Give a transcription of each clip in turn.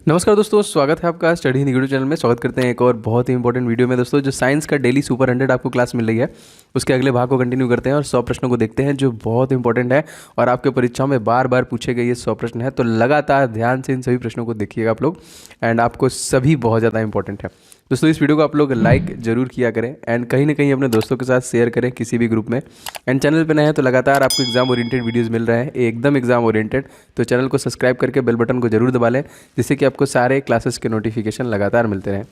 नमस्कार दोस्तों, स्वागत है आपका स्टडी हिंदी यूट्यूब चैनल में। स्वागत करते हैं एक और बहुत ही इंपॉर्टेंट वीडियो में। दोस्तों, जो साइंस का डेली सुपर 100 आपको क्लास मिल रही है, उसके अगले भाग को कंटिन्यू करते हैं और 100 प्रश्नों को देखते हैं जो बहुत इंपॉर्टेंट है और आपके परीक्षाओं में बार बार पूछे गए ये 100 प्रश्न है। तो लगातार ध्यान से इन सभी प्रश्नों को देखिएगा आप लोग, एंड आपको सभी बहुत ज़्यादा इंपॉर्टेंट है। दोस्तों, इस वीडियो को आप लोग लाइक जरूर किया करें एंड कहीं ना कहीं अपने दोस्तों के साथ शेयर करें किसी भी ग्रुप में। एंड चैनल पे नए हैं तो लगातार आपको एग्जाम ओरिएंटेड वीडियोस मिल रहे हैं, एकदम एग्जाम ओरिएंटेड। तो चैनल को सब्सक्राइब करके बेल बटन को जरूर दबा लें, जिससे कि आपको सारे क्लासेस के नोटिफिकेशन लगातार मिलते रहें।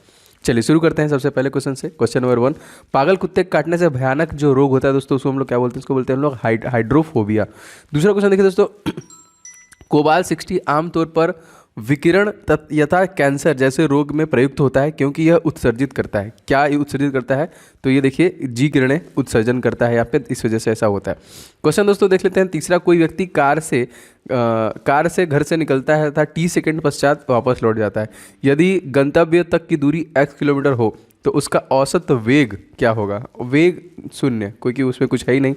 चलिए शुरू करते हैं सबसे पहले क्वेश्चन से। क्वेश्चन नंबर 1, पागल कुत्ते काटने से भयानक जो रोग होता है दोस्तों, उसको हम लोग क्या बोलते हैं? उसको बोलते हैं हम लोग हाइड्रोफोबिया। दूसरा क्वेश्चन देखिए दोस्तों, कोबाल 60 आमतौर पर विकिरण यथा कैंसर जैसे रोग में प्रयुक्त होता है क्योंकि यह उत्सर्जित करता है। क्या ये उत्सर्जित करता है? तो ये देखिए जी किरणें उत्सर्जन करता है यहाँ पे, इस वजह से ऐसा होता है। क्वेश्चन दोस्तों देख लेते हैं तीसरा, कोई व्यक्ति कार से घर से निकलता है तथा 30 सेकंड पश्चात वापस लौट जाता है। यदि गंतव्य तक की दूरी x किलोमीटर हो तो उसका औसत वेग क्या होगा? वेग 0, क्योंकि उसमें कुछ है ही नहीं।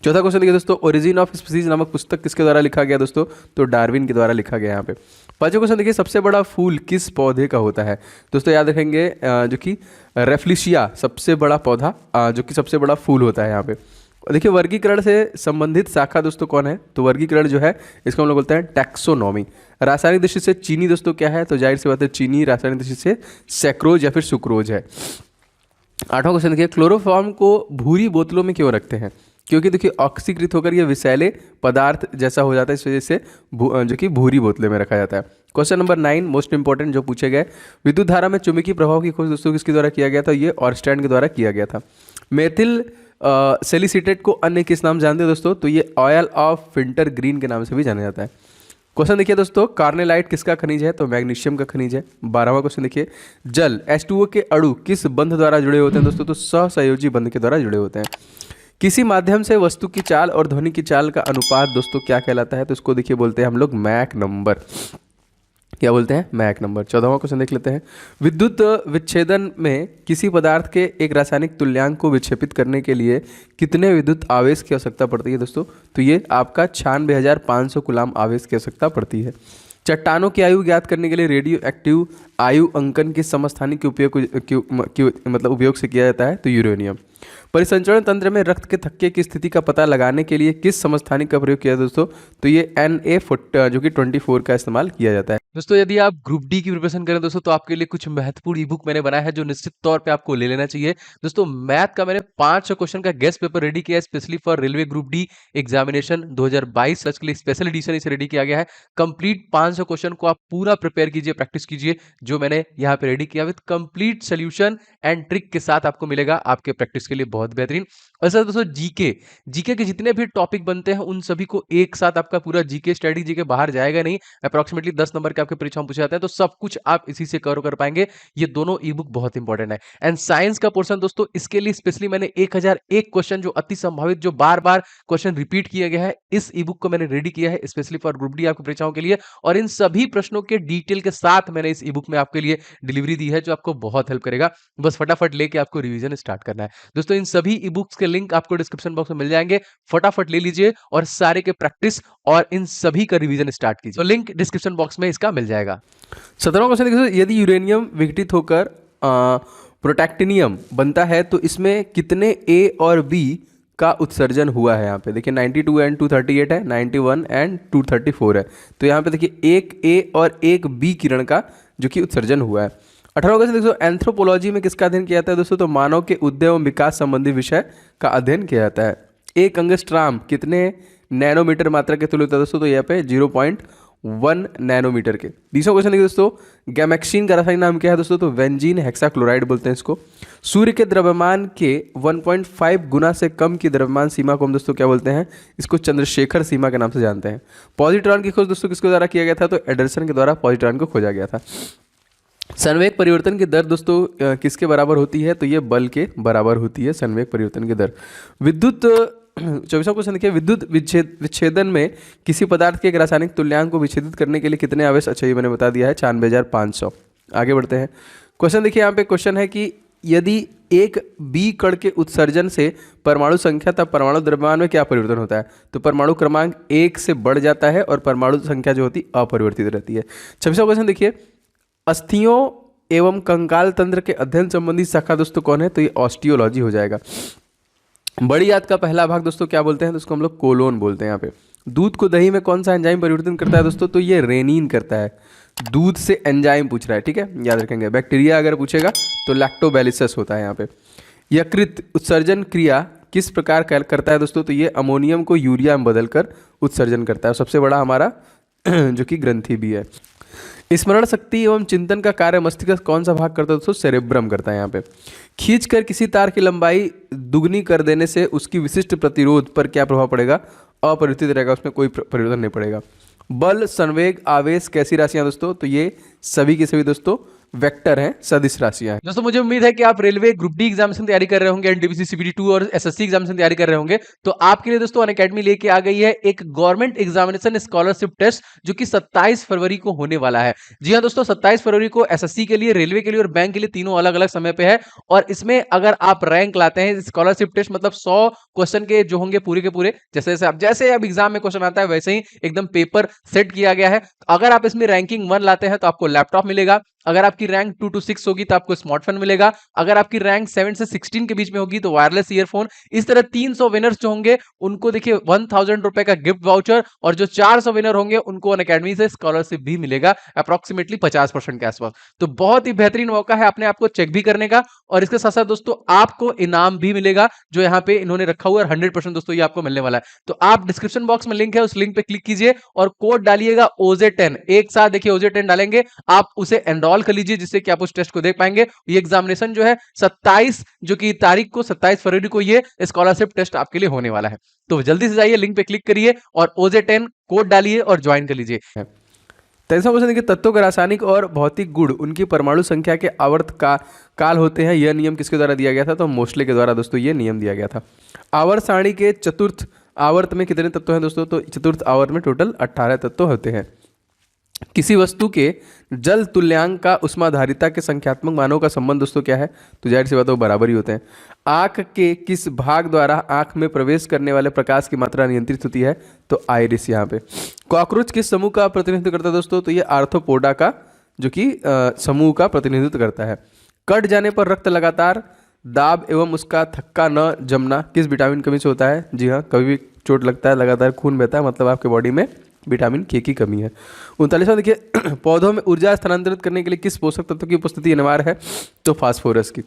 चौथा क्वेश्चन देखिए दोस्तों, ओरिजिन ऑफ स्पीसीज नामक पुस्तक किसके द्वारा लिखा गया दोस्तों? तो डार्विन के द्वारा लिखा गया यहाँ पे। पांचवा क्वेश्चन देखिए, सबसे बड़ा फूल किस पौधे का होता है? दोस्तों याद रखेंगे जो कि रेफ्लिशिया सबसे बड़ा पौधा जो कि सबसे बड़ा फूल होता है यहाँ पे। देखिए वर्गीकरण से संबंधित शाखा दोस्तों कौन है? तो वर्गीकरण जो है इसको हम लोग बोलते हैं टैक्सोनॉमी। रासायनिक दृष्टि से चीनी दोस्तों क्या है? तो जाहिर सी बात है चीनी रासायनिक दृष्टि से सैक्रोज या फिर सुक्रोज है। आठवां क्वेश्चन देखिए, क्लोरोफॉर्म को भूरी बोतलों में क्यों रखते हैं? क्योंकि देखिए ऑक्सीकृत होकर ये विषैले पदार्थ जैसा हो जाता है, इस वजह से जो कि भूरी बोतलें में रखा जाता है। क्वेश्चन नंबर 9 मोस्ट इंपॉर्टेंट जो पूछे गए, विद्युत धारा में चुंबकीय प्रभाव की खोज दोस्तों किसके द्वारा किया गया था? ये ऑरस्टैंड के द्वारा किया गया था। मेथिल सेलिसिटेट को अन्य किस नाम जानते हैं दोस्तों? तो ये ऑयल ऑफ विंटर ग्रीन के नाम से भी जाना जाता है। क्वेश्चन देखिए दोस्तों, कार्नेलाइट किसका खनिज है? तो मैग्नीशियम का खनिज है। 12वां क्वेश्चन देखिए, जल H2O के अणु किस बंध द्वारा जुड़े होते हैं दोस्तों? तो सहसंयोजी बंध के द्वारा जुड़े होते हैं। किसी माध्यम से वस्तु की चाल और ध्वनि की चाल का अनुपात दोस्तों क्या कहलाता है? तो इसको देखिए बोलते हैं हम लोग मैक नंबर। क्या बोलते हैं? Mach number. 14वां क्वेश्चन देख लेते हैं, विद्युत विच्छेदन में किसी पदार्थ के एक रासायनिक तुल्यांक को विक्षेपित करने के लिए कितने विद्युत आवेश की आवश्यकता पड़ती है दोस्तों? तो ये आपका 96,500 कूलाम आवेश की आवश्यकता पड़ती है। चट्टानों की आयु ज्ञात करने के लिए रेडियो एक्टिव आयु अंकन किस समस्थानिक के उपयोग से किया जाता है? तो यूरेनियम। परिसंचरण तंत्र में रक्त के थक्के की स्थिति का पता लगाने के लिए किस समस्थानिक का प्रयोग किया दोस्तों? तो ये Na जो कि 24 का इस्तेमाल किया जाता है। दोस्तों यदि आप ग्रुप डी की प्रिपरेशन करें दोस्तों, तो आपके लिए कुछ महत्वपूर्ण ई बुक मैंने बनाया है जो निश्चित तौर पे आपको ले लेना चाहिए। दोस्तों मैथ का मैंने 500 क्वेश्चन का गेस्ट पेपर रेडी किया है specially for railway group D examination 2022 के लिए स्पेशल एडिशन इसे रेडी किया गया है। कंप्लीट 500 क्वेश्चन को आप पूरा प्रिपेयर कीजिए, प्रैक्टिस कीजिए, जो मैंने यहाँ पे रेडी किया with complete solution and trick के साथ आपको मिलेगा आपके प्रैक्टिस के लिए बहुत बेहतरीन। और सर दोस्तों जीके के जितने भी टॉपिक बनते हैं उन सभी को एक साथ आपका पूरा जीके स्टडी जीके बाहर जाएगा नहीं, अप्रॉक्सीमेटली 10 नंबर के आपके परीक्षा में पूछे जाते हैं, तो सब कुछ आप इसी से कवर कर पाएंगे। ये दोनों ई बुक बहुत इंपॉर्टेंट है। एंड साइंस का पोर्शन दोस्तों, इसके लिए स्पेशली मैंने 1001 क्वेश्चन जो अति संभावित जो बार बार क्वेश्चन रिपीट किया गया है, इस ई बुक को मैंने रेडी किया है स्पेशली फॉर ग्रुप डी आपकी परीक्षाओं के लिए। और इन सभी प्रश्नों के डिटेल के साथ मैंने इस ई बुक में आपके लिए डिलीवरी दी है, जो आपको बहुत हेल्प करेगा। बस फटाफट लेके आपको रिवीजन स्टार्ट करना है। दोस्तों इन सभी ई बुक्स के लिंक आपको डिस्क्रिप्शन बॉक्स में मिल जाएंगे, फटाफट ले लीजिए और सारे के प्रैक्टिस और इन सभी का रिवीजन स्टार्ट कीजिए। तो लिंक डिस्क्रिप्शन बॉक्स में इसका मिल जाएगा। 17वां क्वेश्चन देखिए, यदि यूरेनियम विघटित होकर प्रोटैक्टिनियम बनता है तो इसमें कितने ए और बी का उत्सर्जन हुआ है? यहाँ पे देखिए 92 एंड 238 है, 91 एंड 234 है। तो यहाँ पे देखिए एक ए और एक बी किरण का जो कि उत्सर्जन हुआ है। 18वां क्वेश्चन देखो, एंथ्रोपोलॉजी में किसका अध्ययन किया जाता है दोस्तों? तो मानव के उद्य एवं विकास संबंधी विषय का अध्ययन किया जाता है। एक अंगस्ट्राम कितने नैनोमीटर मात्रा के तुल्य होता है दोस्तों? तो यहाँ पे 0.1 नैनोमीटर के। 20वां क्वेश्चन देखिए दोस्तों, गैमेक्सिन का रासायनिक नाम क्या है दोस्तों? तो वेंजीन हेक्साक्लोराइड बोलते हैं इसको। सूर्य के द्रव्यमान के 1.5 गुना से कम की द्रव्यमान सीमा को हम दोस्तों क्या बोलते हैं? इसको चंद्रशेखर सीमा के नाम से जानते हैं। पॉजिट्रॉन की खोज दोस्तों किसके द्वारा किया गया था? तो एडरसन के द्वारा पॉजिट्रॉन को खोजा गया था। संवेग परिवर्तन की दर दोस्तों किसके बराबर होती है? तो ये बल के बराबर होती है संवेग परिवर्तन की दर। विद्युत 24वां क्वेश्चन देखिए, विद्युत विच्छेदन में किसी पदार्थ के एक रासायनिक तुल्यांक को विच्छेदित करने के लिए कितने आवेश? अच्छा ये मैंने बता दिया है 96,500। आगे बढ़ते हैं। क्वेश्चन देखिए, यहाँ पे क्वेश्चन है कि यदि एक बी कण के उत्सर्जन से परमाणु संख्या तब परमाणु द्रव्यमान में क्या परिवर्तन होता है? तो परमाणु क्रमांक 1 से बढ़ जाता है और परमाणु संख्या जो होती है अपरिवर्तित रहती है। 26वां क्वेश्चन देखिए, अस्थियों एवं कंकाल तंत्र के अध्ययन संबंधी शाखा दोस्तों कौन है? तो ये ऑस्टियोलॉजी हो जाएगा। बड़ी आंत का पहला भाग दोस्तों क्या बोलते हैं? तो उसको हम लोग कोलोन बोलते हैं। यहाँ पे दूध को दही में कौन सा एंजाइम परिवर्तन करता है दोस्तों? तो ये रेनिन करता है। दूध से एंजाइम पूछ रहा है, ठीक है, याद रखेंगे। बैक्टीरिया अगर पूछेगा तो लैक्टोबैलिसस होता है यहाँ पे। यकृत उत्सर्जन क्रिया किस प्रकार करता है दोस्तों? तो ये अमोनियम को यूरिया में बदलकर उत्सर्जन करता है। सबसे बड़ा हमारा जो कि ग्रंथि भी है। स्मरण शक्ति एवं चिंतन का कार्य मस्तिष्क कौन सा भाग करता है दोस्तों? सेरेब्रम करता है। यहाँ पे खींचकर किसी तार की लंबाई दुगनी कर देने से उसकी विशिष्ट प्रतिरोध पर क्या प्रभाव पड़ेगा? अपरिवर्तित रहेगा, उसमें कोई परिवर्तन नहीं पड़ेगा। बल, संवेग, आवेश कैसी राशियां दोस्तों? तो ये सभी के सभी दोस्तों वेक्टर हैं, सदिश राशियां हैं। दोस्तों मुझे उम्मीद है कि आप रेलवे ग्रुप डी एग्जामिनेशन तैयारी कर रहे होंगे, एनटीपीसी सीपीटी 2 और एसएससी एग्जामिनेशन तैयारी कर रहे होंगे। तो आपके लिए दोस्तों अनअकैडमी लेके आ गई है एक गवर्नमेंट एग्जामिनेशन स्कॉलरशिप टेस्ट जो कि 27 फरवरी को होने वाला है। जी हाँ दोस्तों, 27 फरवरी को एसएससी के लिए, रेलवे के लिए और बैंक के लिए तीनों अलग अलग समय पे है। और इसमें अगर आप रैंक लाते हैं, स्कॉलरशिप टेस्ट मतलब 100 क्वेश्चन के जो होंगे पूरे के पूरे, जैसे अब एग्जाम में क्वेश्चन आता है वैसे ही एकदम पेपर सेट किया गया है। अगर आप इसमें रैंकिंग 1 लाते हैं तो आपको लैपटॉप मिलेगा। अगर आपकी रैंक 2 to 6 होगी तो आपको स्मार्टफोन मिलेगा। अगर आपकी रैंक 7 से 16 के बीच में होगी तो वायरलेस ईयरफोन। इस तरह 300 विनर्स जो होंगे उनको देखिए 1000 रुपए का गिफ्ट वाउचर, और जो 400 विनर होंगे उनको अनअकैडमी से स्कॉलरशिप भी मिलेगा अप्रोक्सीमेटली 50% के आसपास। तो बहुत ही बेहतरीन मौका है अपने आप को चेक भी करने का, और इसके साथ साथ दोस्तों आपको इनाम भी मिलेगा जो यहाँ पे इन्होंने रखा हुआ है। 100% दोस्तों ये आपको मिलने वाला है। तो आप डिस्क्रिप्शन बॉक्स में लिंक है, उस लिंक पे क्लिक कीजिए और कोड डालिएगा OJ10। एक साथ देखिए OJ10 डालेंगे, आप उसे एनरोल कर लीजिए जिससे कि आप उस टेस्ट को देख पाएंगे। ये एग्जामिनेशन जो है 27 जो कि तारीख को 27 फरवरी को ये स्कॉलरशिप टेस्ट आपके लिए होने वाला है। तो जल्दी से जाइए, लिंक पे क्लिक करिए और OJ10 कोड डालिए और ज्वाइन कर लीजिए। 23वां क्वेश्चन देखिए, तत्वों के रासायनिक और भौतिक गुण उनकी परमाणु संख्या के आवर्त का काल होते हैं। यह नियम किसके द्वारा दिया गया था? तो मोस्ले के द्वारा दोस्तों ये नियम दिया गया था। आवर्त सारणी के चतुर्थ आवर्त में कितने तत्व हैं दोस्तों? तो चतुर्थ आवर्त में टोटल 18 तत्व होते हैं। किसी वस्तु के जल तुल्यांक का उष्माधारिता के संख्यात्मक मानों का संबंध दोस्तों क्या है? तो जाहिर सी बात है वो बराबर ही होते हैं। आंख के किस भाग द्वारा आंख में प्रवेश करने वाले प्रकाश की मात्रा नियंत्रित होती है? तो आइरिस। यहाँ पे कॉकरोच किस समूह का प्रतिनिधित्व करता है दोस्तों? तो ये आर्थ्रोपोडा का जो कि समूह का प्रतिनिधित्व करता है। कट जाने पर रक्त लगातार दाब एवं उसका थक्का न जमना किस विटामिन कमी से होता है? जी हाँ, कभी भी चोट लगता है लगातार खून बहता है, मतलब आपके बॉडी में विटामिन के की कमी है। 39वां देखिए, पौधों में ऊर्जा स्थानांतरित करने के लिए किस पोषक तत्व की उपस्थिति अनिवार्य है? तो फास्फोरस की।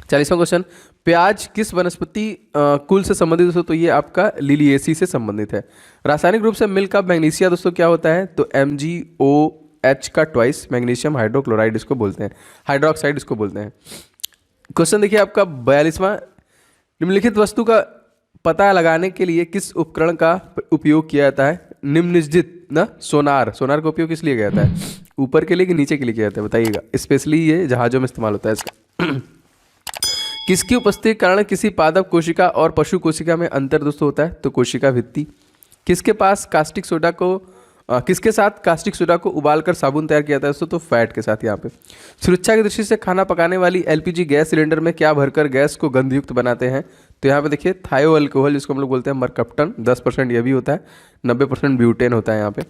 40वां क्वेश्चन, प्याज किस वनस्पति कुल से संबंधित दोस्तों? तो ये आपका लिलिएसी से संबंधित है। रासायनिक रूप से मिल्क ऑफ मैग्नीशिया दोस्तों क्या होता है? तो MgOH का ट्वाइस मैग्नीशियम हाइड्रोक्लोराइड इसको बोलते हैं, हाइड्रोक्साइड इसको बोलते हैं। क्वेश्चन देखिए आपका 42वां, निम्नलिखित वस्तु का पता लगाने के लिए किस उपकरण का उपयोग किया जाता है? निम्नलिखित ना सोनार का उपयोग किस लिए किया जाता है? ऊपर के लिए कि नीचे के लिए किया जाता है बताइएगा? स्पेशली ये जहाजों में इस्तेमाल होता है इसका। किसकी उपस्थिति के कारण किसी पादप कोशिका और पशु कोशिका में अंतर दोस्तों होता है? तो कोशिका भित्ति। किसके साथ कास्टिक सोडा को उबालकर साबुन तैयार किया जाता है दोस्तों? तो फैट के साथ। यहाँ पे सुरक्षा की दृष्टि से खाना पकाने वाली LPG गैस सिलेंडर में क्या भरकर गैस को गंधयुक्त बनाते हैं? तो यहाँ पे देखिए थायो अल्कोहल जिसको हम लोग बोलते हैं मरकप्टन, 10% यह भी होता है, 90% ब्यूटेन होता है यहाँ पे।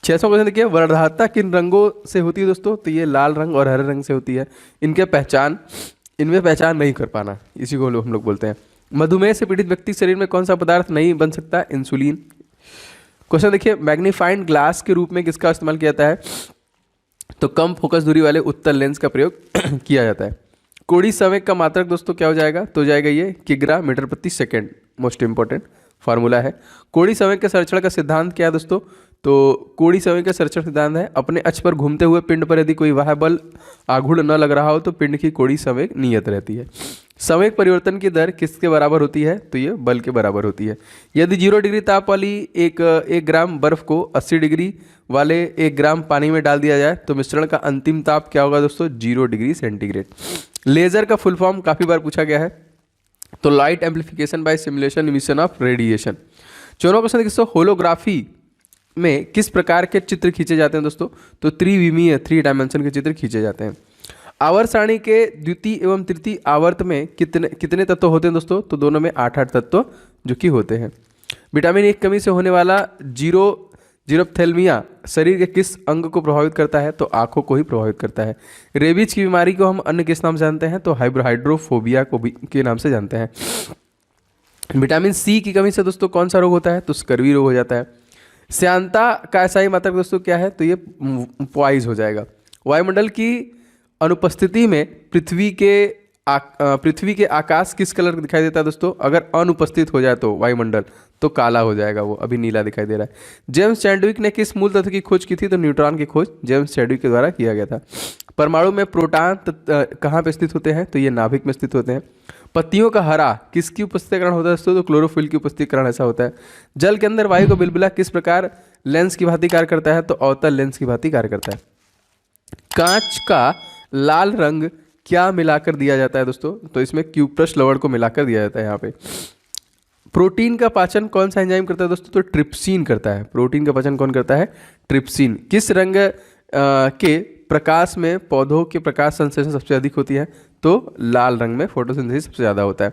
600 क्वेश्चन देखिए, वर्णधारता किन रंगों से होती है दोस्तों? तो ये लाल रंग और हरे रंग से होती है। इनमें पहचान नहीं कर पाना, इसी को हम लोग बोलते हैं। मधुमेह से पीड़ित व्यक्ति शरीर में कौन सा पदार्थ नहीं बन सकता? इंसुलिन। क्वेश्चन देखिए, मैग्नीफाइंग ग्लास के रूप में किसका इस्तेमाल किया जाता है? तो कम फोकस दूरी वाले उत्तल लेंस का प्रयोग किया जाता है। कोड़ी संवेग का मात्रक दोस्तों क्या हो जाएगा? तो जाएगा ये किग्रा मीटर प्रति सेकेंड, मोस्ट इंपॉर्टेंट फार्मूला है। कोड़ी संवेग के संरक्षण का सिद्धांत क्या है दोस्तों? तो कोड़ी संवेग का संरक्षण सिद्धांत है, अपने अक्ष पर घूमते हुए पिंड पर यदि कोई वाह्य बल आघूर्ण न लग रहा हो तो पिंड की कोड़ी संवेग नियत रहती है। संवेग परिवर्तन की दर किसके बराबर होती है? तो ये बल के बराबर होती है। यदि 0 डिग्री ताप वाली एक ग्राम बर्फ को 80 डिग्री वाले 1 ग्राम पानी में डाल दिया जाए तो मिश्रण का अंतिम ताप क्या होगा दोस्तों? 0 डिग्री सेंटीग्रेड। लेजर का फुल फॉर्म काफ़ी बार पूछा गया है, तो light amplification by simulation emission of radiation. 14वां क्वेश्चन देखिए, होलोग्राफी में किस प्रकार के चित्र खींचे जाते हैं दोस्तों? तो त्रिविमीय 3 डायमेंशन के चित्र खींचे जाते हैं। आवर्त सारणी के द्वितीय एवं तृतीय आवर्त में कितने तत्व होते हैं दोस्तों? तो दोनों में 8-8 तत्व जो कि होते हैं। विटामिन ए की कमी से होने वाला जीरोप्थेल्मिया शरीर के किस अंग को प्रभावित करता है? तो आंखों को ही प्रभावित करता है। रेबीज की बीमारी को हम अन्य किस नाम से जानते हैं? तो हाइड्रोफोबिया को भी के नाम से जानते हैं। विटामिन सी की कमी से दोस्तों कौन सा रोग होता है? तो स्कर्वी रोग हो जाता है। श्यानता का एसआई मात्रक दोस्तों क्या है? तो ये पॉइज हो जाएगा। वायुमंडल की अनुपस्थिति में पृथ्वी के आकाश किस कलर का दिखाई देता है दोस्तों? अगर अनुपस्थित हो जाए तो वायुमंडल तो काला हो जाएगा, वो अभी नीला दिखाई दे रहा है। जेम्स चैडविक ने किस मूल तत्व की खोज की थी? तो न्यूट्रॉन की खोज जेम्स चैडविक के द्वारा किया गया था। परमाणु में प्रोटॉन कहाँ पे स्थित होते हैं? तो ये नाभिक में स्थित होते हैं। पत्तियों का हरा किसकी उपस्थिति के कारण होता है दोस्तों? तो क्लोरोफिल की उपस्थिति के कारण ऐसा होता है। जल के अंदर वायु का बिलबिला किस प्रकार लेंस की भांति कार्य करता है? तो अवतल लेंस की भांति कार्य करता है। कांच का लाल रंग क्या मिलाकर दिया जाता है दोस्तों? तो इसमें क्यूप्रस लवण को मिलाकर दिया जाता है यहाँ पे। प्रोटीन का पाचन कौन सा एंजाइम करता है दोस्तों? तो ट्रिप्सिन करता है। प्रोटीन का पाचन कौन करता है? ट्रिप्सिन। किस रंग के प्रकाश में पौधों के प्रकाश संश्लेषण सबसे अधिक होती है? तो लाल रंग में फोटोसिंथेसिस सबसे ज़्यादा होता है।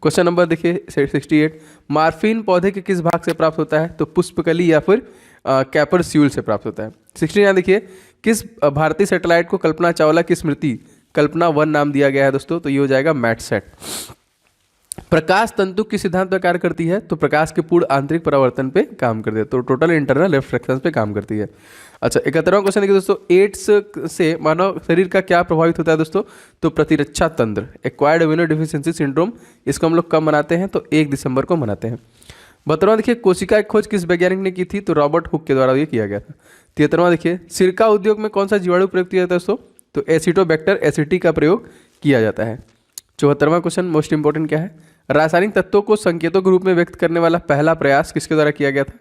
क्वेश्चन नंबर देखिए 68। मार्फिन पौधे के किस भाग से प्राप्त होता है? तो पुष्पकली या फिर कैपरस्यूल से प्राप्त होता है। 69 देखिए, किस भारतीय सैटेलाइट को कल्पना चावला की स्मृति कल्पना 1 नाम दिया गया है दोस्तों? तो ये हो जाएगा मैटसेट। प्रकाश तंतु किस सिद्धांत पर कार्य करती है? तो प्रकाश के पूर्ण आंतरिक परावर्तन पे काम करती है, तो टोटल इंटरनल रिफ्रैक्शन पे काम करती है। अच्छा 71वां क्वेश्चन देखिए दोस्तों, एड्स से मानव शरीर का क्या प्रभावित होता है दोस्तों? तो प्रतिरक्षा तंत्र। एक्वायर्ड इम्यूनोडेफिशिएंसी सिंड्रोम, इसको हम लोग कब मनाते हैं? तो 1 दिसंबर को मनाते हैं। 72वां देखिए, कोशिका की खोज किस वैज्ञानिक ने की थी? तो रॉबर्ट हुक के द्वारा ये किया गया था। 73वां देखिए, सिरका उद्योग में कौन सा जीवाणु प्रयोग किया जाता है दोस्तों? तो एसिटोबैक्टर एसिटी का प्रयोग किया जाता है। 74वां क्वेश्चन मोस्ट इंपॉर्टेंट क्या है? रासायनिक तत्वों को संकेतों के रूप में व्यक्त करने वाला पहला प्रयास किसके द्वारा किया गया था?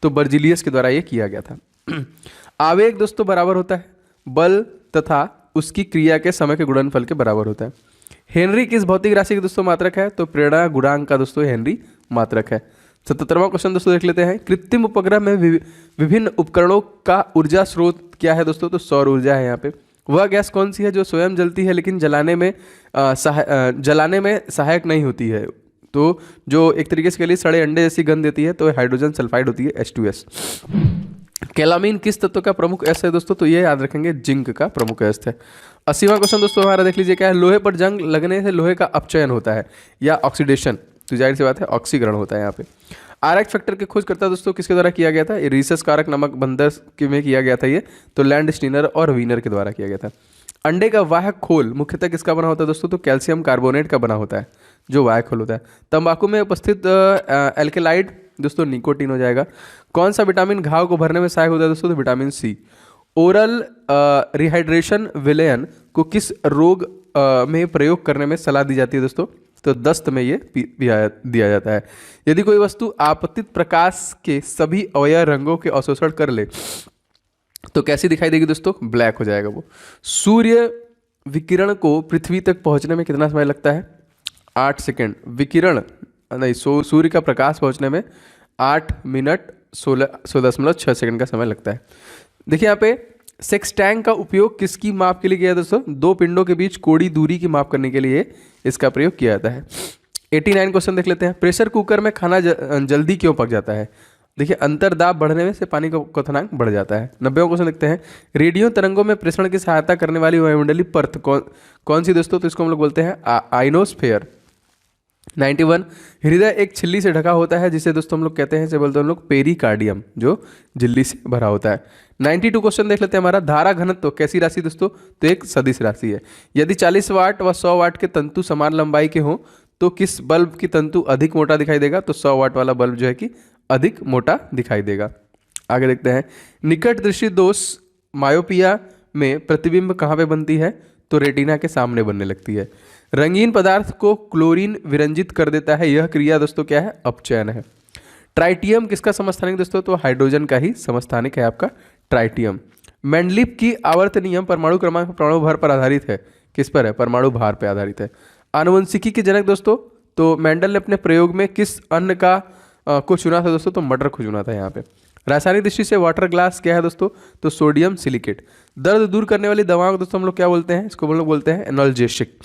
तो बर्जिलियस के द्वारा ये किया गया था। आवेग दोस्तों बराबर होता है बल तथा उसकी क्रिया के समय के गुणनफल के बराबर होता है। हेनरी किस भौतिक राशि के दोस्तों मात्रक है? तो प्रेरणा गुणांक का दोस्तों हेनरी मात्रक है। 77वां क्वेश्चन दोस्तों देख लेते हैं, कृत्रिम उपग्रह में विभिन्न उपकरणों का ऊर्जा स्रोत क्या है दोस्तों? तो सौर ऊर्जा है यहाँ पे। वह गैस कौन सी है जो स्वयं जलती है लेकिन जलाने में सहायक नहीं होती है? तो जो एक तरीके से के लिए सड़े अंडे जैसी गंध देती है तो हाइड्रोजन सल्फाइड होती है, H2S। कैलामीन किस तत्व का प्रमुख एस है दोस्तों? तो ये याद रखेंगे जिंक का प्रमुख एस है। 80वां क्वेश्चन दोस्तों हमारा देख लीजिए क्या है, लोहे पर जंग लगने से लोहे का अपचयन होता है या ऑक्सीडेशन? तो जाहिर सी बात है ऑक्सीकरण होता है यहाँ पे। आरएच फैक्टर की खोज करता दोस्तों किसके द्वारा किया गया था? रीसस कारक नामक बंदर में किया गया था ये, तो लैंड स्टीनर और वीनर के द्वारा किया गया था। अंडे का वाहक खोल मुख्यतः किसका बना होता है दोस्तों? तो कैल्शियम कार्बोनेट का बना होता है जो वाहक खोल होता है। तंबाकू में उपस्थित एल्केलाइड दोस्तों निकोटीन हो जाएगा। कौन सा विटामिन घाव को भरने में सहायक होता है दोस्तों? तो विटामिन सी। ओरल रिहाइड्रेशन विलयन को किस रोग में प्रयोग करने में सलाह दी जाती है दोस्तों? तो दस्त में ये दिया जाता है। यदि कोई वस्तु आपतित प्रकाश के सभी अवयव रंगों के अवशोषण कर ले तो कैसी दिखाई देगी दोस्तों? ब्लैक हो जाएगा वो। सूर्य विकिरण को पृथ्वी तक पहुंचने में कितना समय लगता है? 8 सेकेंड। विकिरण नहीं, सूर्य का प्रकाश पहुंचने में 8 मिनट 16.6 सेकंड का समय लगता है। देखिए यहाँ पे सेक्सटैंग का उपयोग किसकी माप के लिए किया दोस्तों? 2 पिंडों के बीच कोणीय दूरी की माप करने के लिए इसका प्रयोग किया जाता है। 89 क्वेश्चन देख लेते हैं, प्रेशर कुकर में खाना जल्दी क्यों पक जाता है? देखिए अंतर्दाब बढ़ने से पानी का क्वथनांक बढ़ जाता है। 90वां क्वेश्चन देखते हैं, रेडियो तरंगों में प्रेषण की सहायता करने वाली वायुमंडलीय परत कौन सी दोस्तों? तो इसको हम लोग बोलते हैं आइनोस्फेयर। 91, हृदय एक झिल्ली से ढका होता है जिसे दोस्तों हम लोग कहते हैं, इसे बोलते हैं हम लोग पेरिकार्डियम, जो झिल्ली से भरा होता है। 92 क्वेश्चन देख लेते हैं हमारा, धारा घनत्व कैसी राशि दोस्तों? तो एक सदिश राशि है। यदि 40 वाट व 100 वाट के तंतु समान लंबाई के हों तो किस बल्ब की तंतु अधिक मोटा दिखाई देगा? तो 100 वाट वाला बल्ब जो है कि अधिक मोटा दिखाई देगा। आगे देखते हैं, निकट दृष्टि दोष मायोपिया में प्रतिबिंब कहाँ पे बनती है? तो रेटिना के सामने बनने लगती है। रंगीन पदार्थ को क्लोरीन विरंजित कर देता है, यह क्रिया दोस्तों क्या है? अपचयन है। ट्राइटियम किसका समस्थानिक दोस्तों? तो हाइड्रोजन का ही समस्थानिक है आपका ट्राइटियम। मेंडलीफ की आवर्त नियम परमाणु क्रमांक परमाणु भार पर आधारित है। किस पर है? परमाणु भार पर आधारित है। आनुवंशिकी के जनक दोस्तों, तो मेंडल ने अपने प्रयोग में किस अन्न का को चुना था दोस्तों? तो मटर को चुना था यहाँ पे। रासायनिक दृष्टि से वाटर ग्लास क्या है दोस्तों? तो सोडियम सिलिकेट। दर्द दूर करने वाली दवाओं को दोस्तों हम लोग क्या बोलते हैं? इसको हम लोग बोलते हैं एनाल्जेसिक।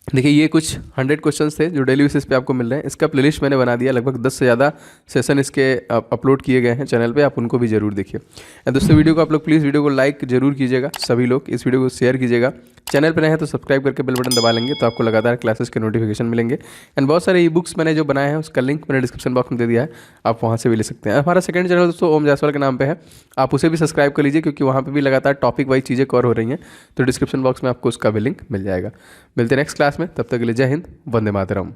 देखिए ये कुछ 100 क्वेश्चंस थे जो डेली बेसिस पे आपको मिल रहे हैं। इसका प्लेलिस्ट मैंने बना दिया, लगभग 10 से ज़्यादा सेशन इसके अपलोड किए गए हैं चैनल पे, आप उनको भी जरूर देखिए। एंड दोस्तों वीडियो को आप लोग प्लीज़ वीडियो को लाइक जरूर कीजिएगा, सभी लोग इस वीडियो को शेयर कीजिएगा। चैनल पर नए हैं तो सब्सक्राइब करके बेल बटन दबा लेंगे तो आपको लगातार क्लासेस के नोटिफिकेशन मिलेंगे। एंड बहुत सारे ई बुक्स मैंने जो बनाए हैं उसका लिंक मैंने डिस्क्रिप्शन बॉक्स में दे दिया है, आप वहाँ से भी ले सकते हैं। हमारा सेकंड चैनल दोस्तों ओम जायसवाल के नाम पे है, आप उसे भी सब्सक्राइब कर लीजिए क्योंकि वहाँ पे भी लगातार टॉपिक वाइज चीज़ें कवर हो रही हैं, तो डिस्क्रिप्शन बॉक्स में आपको उसका भी लिंक मिल जाएगा। मिलते हैं नेक्स्ट क्लास में, तब तक के लिए जय हिंद, वंदे मातरम।